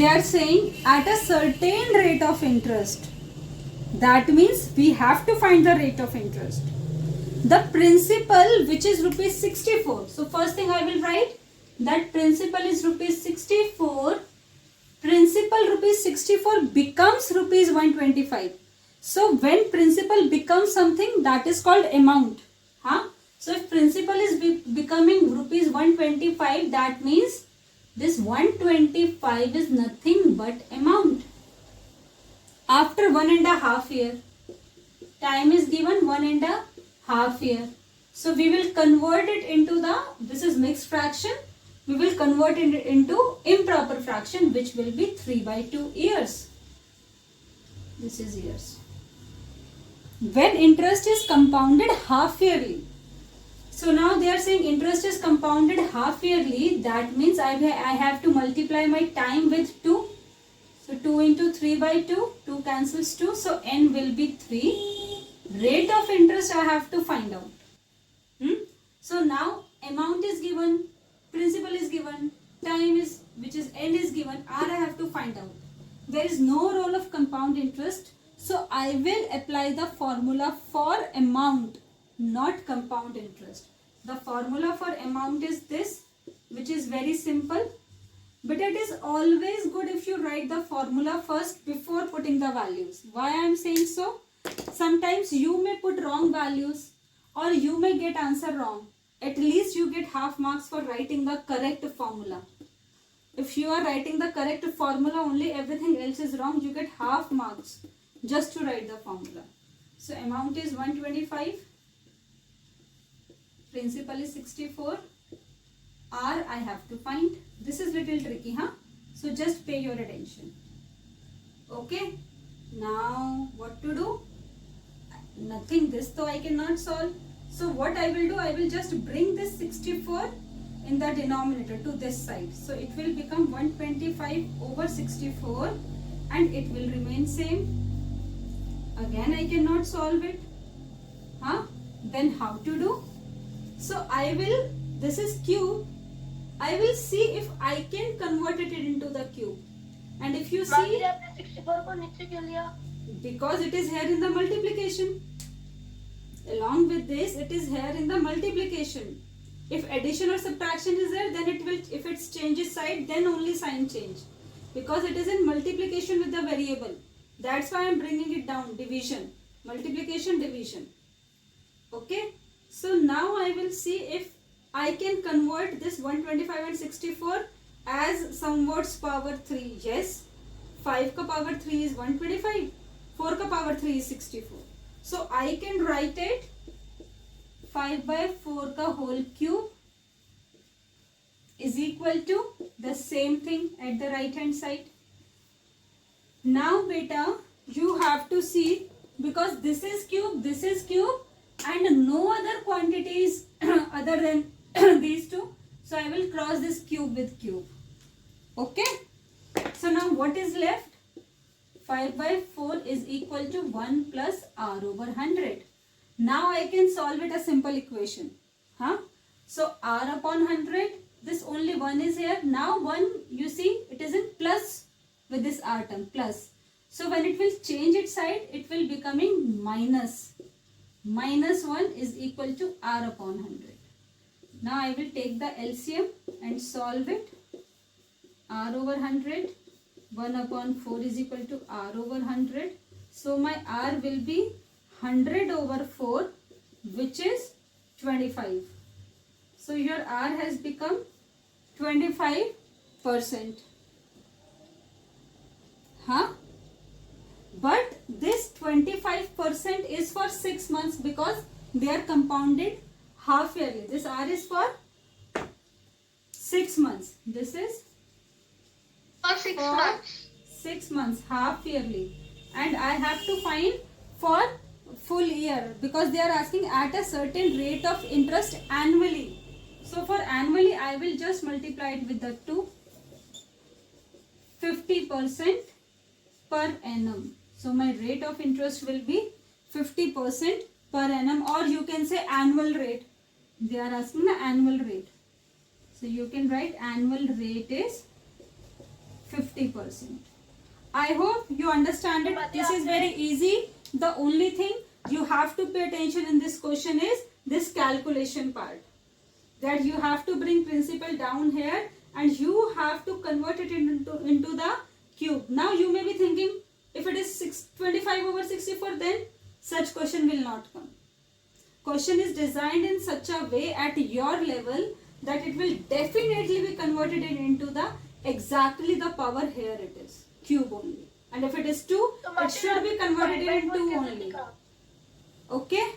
they are saying at a certain rate of interest. That means we have to find the rate of interest. The principal, which is rupees 64. So first thing I will write that principal is rupees 64. Principal rupees 64 becomes rupees 125. So when principal becomes something, that is called amount. Huh? So if principal is becoming rupees 125, that means this 125 is nothing but amount. After 1.5 year, time is given 1.5 year. So we will convert it into this is mixed fraction. We will convert it into improper fraction, which will be 3/2 years. This is years. When interest is compounded half yearly. So now they are saying interest is compounded half yearly. That means I have to multiply my time with 2. So 2 into 3/2. 2 cancels 2. So n will be 3. Rate of interest I have to find out. So now amount is given. Principal is given, time is, which is n is given, r I have to find out. There is no role of compound interest, so I will apply the formula for amount, not compound interest. The formula for amount is this, which is very simple, but it is always good if you write the formula first before putting the values. Why I am saying so? Sometimes you may put wrong values or you may get answer wrong. At least you get half marks for writing the correct formula. If you are writing the correct formula only, everything else is wrong, you get half marks just to write the formula. So amount is 125, principal is 64, r I have to find. This is little tricky, huh? So just pay your attention. Okay, now what to do? Nothing, this though I cannot solve. So what I will do, I will just bring this 64 in the denominator to this side. So it will become 125 over 64 and it will remain same. Again I cannot solve it. Then how to do? So I will, this is cube. I will see if I can convert it into the cube. And if you see, 64 को नीचे क्यों लिया? Because it is here in the multiplication. Along with this, it is here in the multiplication. If addition or subtraction is there, then it will, if it changes side, then only sign change. Because it is in multiplication with the variable. That's why I am bringing it down. Division. Multiplication, division. Okay. So now I will see if I can convert this 125 and 64 as somewhat power 3. Yes. 5 ka power 3 is 125. 4 ka power 3 is 64. So I can write it 5/4 ka whole cube is equal to the same thing at the right hand side. Now beta, you have to see, because this is cube and no other quantities other than these two. So I will cross this cube with cube. Okay. So now what is left? 5/4 is equal to 1 plus r over 100. Now I can solve it a simple equation. So r upon 100, this only 1 is here. Now 1, you see, it is in plus with this r term, plus. So when it will change its side, it will becoming minus. Minus 1 is equal to r upon 100. Now I will take the LCM and solve it. R over 100. 1 upon 4 is equal to r over 100. So my r will be 100 over 4, which is 25. So your r has become 25%. But this 25% is for 6 months because they are compounded half yearly. This r is for 6 months. This is For 6 months. 6 months, half yearly. And I have to find for full year because they are asking at a certain rate of interest annually. So for annually, I will just multiply it with the 2. 50% per annum. So my rate of interest will be 50% per annum, or you can say annual rate. They are asking the annual rate. So you can write annual rate is 50%. I hope you understand it. This is very easy. The only thing you have to pay attention in this question is this calculation part. That you have to bring principal down here and you have to convert it into the cube. Now you may be thinking, if it is 25 over 64, then such question will not come. Question is designed in such a way at your level that it will definitely be converted into the exactly the power here it is, cube only. And if it is 2, it should be converted into 2 only. Okay.